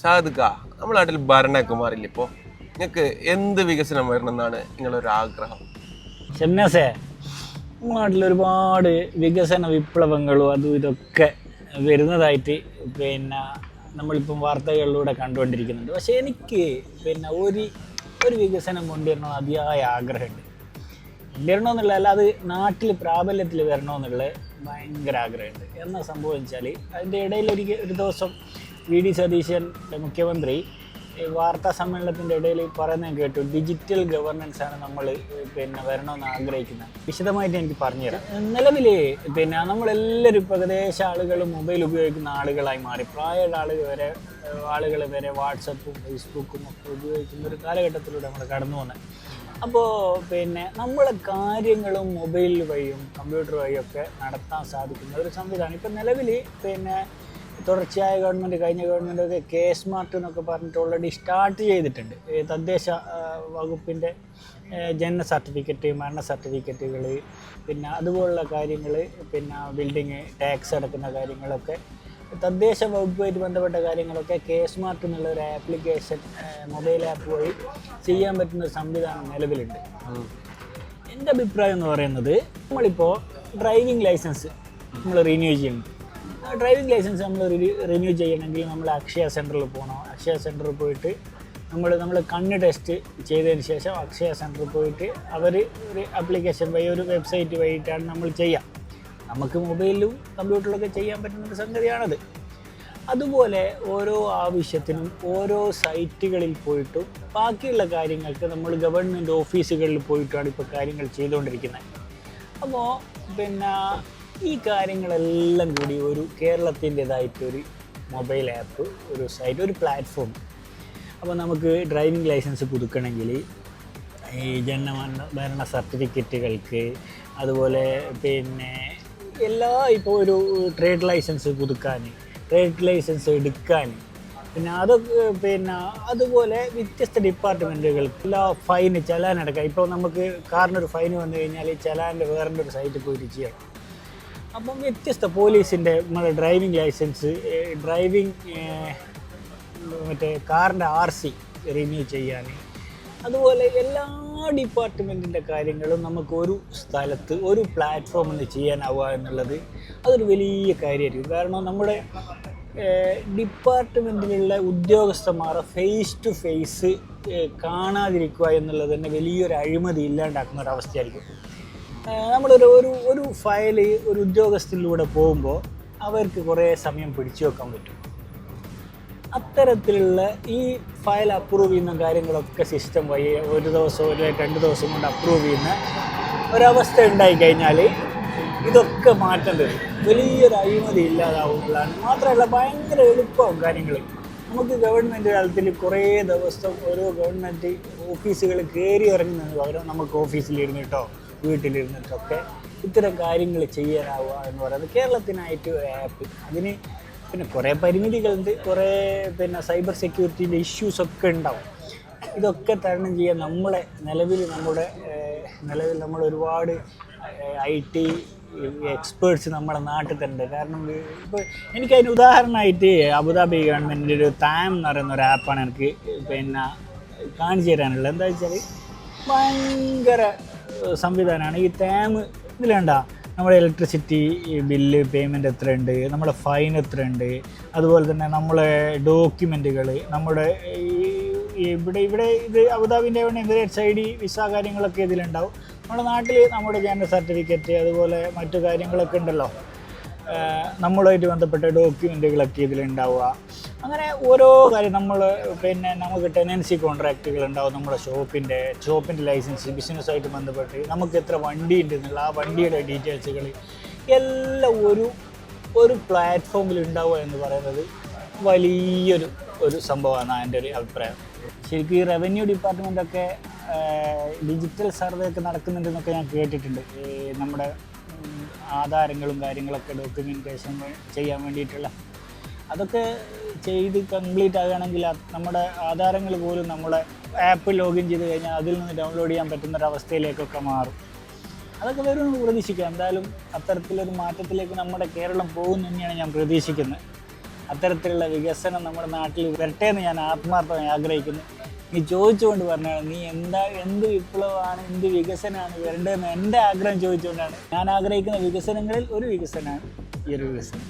സാധുക നമ്മുടെ നാട്ടിൽ ഭരണമൊക്കെ മാറില്ല ഇപ്പോൾ നിങ്ങൾക്ക് എന്ത് വികസനം വരണമെന്നാണ് നിങ്ങളൊരു ആഗ്രഹം? ഷംനാസേ, നമ്മുടെ നാട്ടിൽ ഒരുപാട് വികസന വിപ്ലവങ്ങളും അതും ഇതൊക്കെ വരുന്നതായിട്ട് നമ്മളിപ്പം വാർത്തകളിലൂടെ കണ്ടുകൊണ്ടിരിക്കുന്നുണ്ട്. പക്ഷേ എനിക്ക് ഒരു വികസനം കൊണ്ടുവരണമെന്ന് അതിയായ ആഗ്രഹമുണ്ട്. കൊണ്ടുവരണമെന്നുള്ള അല്ല, അത് നാട്ടിൽ പ്രാബല്യത്തിൽ വരണമെന്നുള്ള ഭയങ്കര ആഗ്രഹമുണ്ട്. എന്നാ സംഭവം വെച്ചാൽ, അതിൻ്റെ ഇടയിൽ ഒരു ദിവസം വി.ഡി. സതീശൻ മുഖ്യമന്ത്രി വാർത്താ സമ്മേളനത്തിൻ്റെ ഇടയിൽ പറയുന്നത് കേട്ടു, ഡിജിറ്റൽ ഗവർണൻസാണ് നമ്മൾ വരണമെന്ന് ആഗ്രഹിക്കുന്നത്. വിശദമായിട്ട് എനിക്ക് പറഞ്ഞുതരാം. നിലവിൽ നമ്മളെല്ലാവരും ഇപ്പോൾ ഏകദേശം ആളുകൾ മൊബൈൽ ഉപയോഗിക്കുന്ന ആളുകളായി മാറി. പ്രായമുള്ള ആളുകൾ വരെ വാട്സപ്പും ഫേസ്ബുക്കും ഒക്കെ ഉപയോഗിക്കുന്ന ഒരു കാലഘട്ടത്തിലൂടെ നമ്മൾ കടന്നു പോകുന്നത്. അപ്പോൾ നമ്മളെ കാര്യങ്ങളും മൊബൈൽ വഴിയും കമ്പ്യൂട്ടർ വഴിയും ഒക്കെ നടത്താൻ സാധിക്കുന്ന ഒരു സംവിധാനം ഇപ്പം നിലവിൽ തുടർച്ചയായ കഴിഞ്ഞ ഗവൺമെൻറ്റൊക്കെ സ്മാർട്ട് എന്നൊക്കെ പറഞ്ഞിട്ട് ഓൾറെഡി സ്റ്റാർട്ട് ചെയ്തിട്ടുണ്ട്. തദ്ദേശ വകുപ്പിൻ്റെ ജനന സർട്ടിഫിക്കറ്റ്, മരണ സർട്ടിഫിക്കറ്റുകൾ, അതുപോലുള്ള കാര്യങ്ങൾ, ബിൽഡിങ് ടാക്സ് അടക്കുന്ന കാര്യങ്ങളൊക്കെ, തദ്ദേശ വകുപ്പുമായിട്ട് ബന്ധപ്പെട്ട കാര്യങ്ങളൊക്കെ സ്മാർട്ട് എന്നുള്ള ഒരു ആപ്ലിക്കേഷൻ, മൊബൈൽ ആപ്പ് വഴി ചെയ്യാൻ പറ്റുന്ന ഒരു സംവിധാനം നിലവിലുണ്ട്. എൻ്റെ അഭിപ്രായം എന്ന് പറയുന്നത്, നമ്മളിപ്പോൾ ഡ്രൈവിംഗ് ലൈസൻസ് നമ്മൾ റിന്യൂ ചെയ്യുന്നു. ഡ്രൈവിംഗ് ലൈസൻസ് നമ്മൾ റിന്യൂ ചെയ്യണമെങ്കിൽ നമ്മൾ അക്ഷയ സെൻറ്ററിൽ പോകണം. അക്ഷയ സെൻറ്ററിൽ പോയിട്ട് നമ്മൾ കണ്ണ് ടെസ്റ്റ് ചെയ്തതിന് ശേഷം അക്ഷയ സെൻറ്ററിൽ പോയിട്ട് അവർ ഒരു ആപ്ലിക്കേഷൻ വഴി, ഒരു വെബ്സൈറ്റ് വഴിയിട്ടാണ് നമ്മൾ ചെയ്യുക. നമുക്ക് മൊബൈലിലും കമ്പ്യൂട്ടറിലൊക്കെ ചെയ്യാൻ പറ്റുന്നൊരു സംഗതിയാണത്. അതുപോലെ ഓരോ ആവശ്യത്തിനും ഓരോ സൈറ്റുകളിൽ പോയിട്ടും ബാക്കിയുള്ള കാര്യങ്ങൾക്ക് നമ്മൾ ഗവൺമെൻറ് ഓഫീസുകളിൽ പോയിട്ടാണ് ഇപ്പോൾ കാര്യങ്ങൾ ചെയ്തുകൊണ്ടിരിക്കുന്നത്. അപ്പോൾ ഈ കാര്യങ്ങളെല്ലാം കൂടി ഒരു കേരളത്തിൻ്റെതായിട്ടൊരു മൊബൈൽ ആപ്പ്, ഒരു സൈറ്റ്, ഒരു പ്ലാറ്റ്ഫോം. അപ്പോൾ നമുക്ക് ഡ്രൈവിംഗ് ലൈസൻസ് പുതുക്കണമെങ്കിൽ, ഈ ജനന സർട്ടിഫിക്കറ്റുകൾക്ക്, അതുപോലെ ഇപ്പോൾ ഒരു ട്രേഡ് ലൈസൻസ് പുതുക്കാൻ, ട്രേഡ് ലൈസൻസ് എടുക്കാൻ, അതൊക്കെ അതുപോലെ വ്യത്യസ്ത ഡിപ്പാർട്ട്മെൻറ്റുകൾക്ക് എല്ലാ ഫൈന്, ചലാൻ അടക്കാം. ഇപ്പോൾ നമുക്ക് കാറിനൊരു ഫൈന് വന്നു കഴിഞ്ഞാൽ ചലാൻ്റെ വേറെ ഒരു സൈറ്റിൽ പോയിട്ട് ചെയ്യണം. അപ്പം വ്യത്യസ്ത പോലീസിൻ്റെ നമ്മുടെ ഡ്രൈവിംഗ് ലൈസൻസ്, കാറിൻ്റെ RC റിന്യൂ ചെയ്യാൻ, അതുപോലെ എല്ലാ ഡിപ്പാർട്ട്മെൻറ്റിൻ്റെ കാര്യങ്ങളും നമുക്ക് ഒരു സ്ഥലത്ത് ഒരു പ്ലാറ്റ്ഫോമിൽ ചെയ്യാനാവുക എന്നുള്ളത് അതൊരു വലിയ കാര്യമായിരിക്കും. കാരണം നമ്മുടെ ഡിപ്പാർട്ട്മെൻറ്റിലുള്ള ഉദ്യോഗസ്ഥന്മാരെ ഫേസ് ടു ഫേസ് കാണാതിരിക്കുക എന്നുള്ളത് തന്നെ വലിയൊരു അഴിമതി ഇല്ലാണ്ടാക്കുന്ന ഒരവസ്ഥയായിരിക്കും. ഒരു ഫയൽ ഒരു ഉദ്യോഗസ്ഥനിലൂടെ പോകുമ്പോൾ അവർക്ക് കുറേ സമയം പിടിച്ചു വെക്കാൻ പറ്റും. അത്തരത്തിലുള്ള ഈ ഫയൽ അപ്രൂവ് ചെയ്യുന്ന കാര്യങ്ങളൊക്കെ സിസ്റ്റം വഴി ഒരു ദിവസം, ഒരു 2 ദിവസം കൊണ്ട് അപ്രൂവ് ചെയ്യുന്ന ഒരവസ്ഥ ഉണ്ടായിക്കഴിഞ്ഞാൽ ഇതൊക്കെ മാറ്റം തരും. വലിയൊരു അഴിമതി ഇല്ലാതാവുന്നതാണ്. മാത്രമല്ല ഭയങ്കര എളുപ്പമാവും കാര്യങ്ങൾ. നമുക്ക് ഗവൺമെൻറ് തലത്തിൽ കുറേ ദിവസം ഓരോ ഗവൺമെൻറ് ഓഫീസുകൾ കയറി ഇറങ്ങുന്നതിന് പകരം നമുക്ക് ഓഫീസിലിരുന്നിട്ടോ വീട്ടിലിരുന്നിട്ടൊക്കെ ഇത്തരം കാര്യങ്ങൾ ചെയ്യാനാവുക എന്ന് പറയുന്നത് കേരളത്തിനായിട്ട് ഒരു ആപ്പ്. അതിന് കുറേ പരിമിതികളുണ്ട്, കുറേ സൈബർ സെക്യൂരിറ്റിൻ്റെ ഇഷ്യൂസൊക്കെ ഉണ്ടാവും. ഇതൊക്കെ തരണം ചെയ്യാൻ നിലവിൽ നമ്മൾ ഒരുപാട് IT എക്സ്പേർട്സ് നമ്മുടെ നാട്ടിൽ തന്നെ. കാരണം ഇപ്പോൾ എനിക്കതിന് ഉദാഹരണമായിട്ട് അബുദാബി ഗവൺമെൻറ്റിൻ്റെ ഒരു താം എന്ന് പറയുന്ന ഒരു ആപ്പാണ് എനിക്ക് കാണിച്ചു തരാനുള്ളത്. എന്താ വെച്ചാൽ ഭയങ്കര സംവിധാനമാണ് ഈ താം. ഇതിലേണ്ട നമ്മുടെ ഇലക്ട്രിസിറ്റി ബില്ല് പേയ്മെൻറ്റ് എത്രയുണ്ട്, നമ്മുടെ ഫൈൻ എത്രയുണ്ട്, അതുപോലെ തന്നെ നമ്മളെ ഡോക്യുമെൻറ്റുകൾ, നമ്മുടെ ഇവിടെ ഇത് അബുദാബിൻ്റെ എമിറേറ്റ്സ് ID വിസ കാര്യങ്ങളൊക്കെ ഇതിലുണ്ടാവും. നമ്മുടെ നാട്ടിൽ നമ്മുടെ ജനന സർട്ടിഫിക്കറ്റ്, അതുപോലെ മറ്റു കാര്യങ്ങളൊക്കെ ഉണ്ടല്ലോ, നമ്മളുമായിട്ട് ബന്ധപ്പെട്ട ഡോക്യുമെൻറ്റുകളൊക്കെ ഇതിലുണ്ടാവുക. അങ്ങനെ ഓരോ കാര്യം നമുക്ക് ടെനൻസി കോൺട്രാക്റ്റുകൾ ഉണ്ടാവും, നമ്മുടെ ഷോപ്പിൻ്റെ ലൈസൻസ്, ബിസിനസ്സായിട്ട് ബന്ധപ്പെട്ട് നമുക്ക് എത്ര വണ്ടി ഉണ്ട് എന്നുള്ള ആ വണ്ടിയുടെ ഡീറ്റെയിൽസുകൾ എല്ലാം ഒരു പ്ലാറ്റ്ഫോമിൽ ഉണ്ടാവുക എന്ന് പറയുന്നത് വലിയൊരു സംഭവമാണ് എൻ്റെ ഒരു അഭിപ്രായം. ശരിക്കും ഈ റവന്യൂ ഡിപ്പാർട്ട്മെൻറ്റൊക്കെ ഡിജിറ്റൽ സർവേ ഒക്കെ നടക്കുന്നുണ്ടെന്നൊക്കെ ഞാൻ കേട്ടിട്ടുണ്ട്. നമ്മുടെ ആധാരങ്ങളും കാര്യങ്ങളൊക്കെ ഡോക്യുമെൻറ്റേഷൻ ചെയ്യാൻ വേണ്ടിയിട്ടുള്ള അതൊക്കെ ചെയ്ത് കംപ്ലീറ്റ് ആകുകയാണെങ്കിൽ നമ്മുടെ ആധാരങ്ങൾ പോലും നമ്മുടെ ആപ്പ് ലോഗിൻ ചെയ്ത് കഴിഞ്ഞാൽ അതിൽ നിന്ന് ഡൗൺലോഡ് ചെയ്യാൻ പറ്റുന്നൊരവസ്ഥയിലേക്കൊക്കെ മാറും. അതൊക്കെ വരുമെന്ന് പ്രതീക്ഷിക്കാം. എന്തായാലും അത്തരത്തിലൊരു മാറ്റത്തിലേക്ക് നമ്മുടെ കേരളം പോകും തന്നെയാണ് ഞാൻ പ്രതീക്ഷിക്കുന്നത്. അത്തരത്തിലുള്ള വികസനം നമ്മുടെ നാട്ടിൽ വരട്ടെ എന്ന് ഞാൻ ആത്മാർത്ഥമായി ആഗ്രഹിക്കുന്നു. നീ ചോദിച്ചുകൊണ്ട് പറഞ്ഞാണ് നീ എന്ത് വിപ്ലവമാണ്, എന്ത് വികസനമാണ് വരേണ്ടതെന്ന് എൻ്റെ ആഗ്രഹം ചോദിച്ചുകൊണ്ടാണ്. ഞാൻ ആഗ്രഹിക്കുന്ന വികസനങ്ങളിൽ ഒരു വികസനമാണ് ഈ ഒരു വികസനം.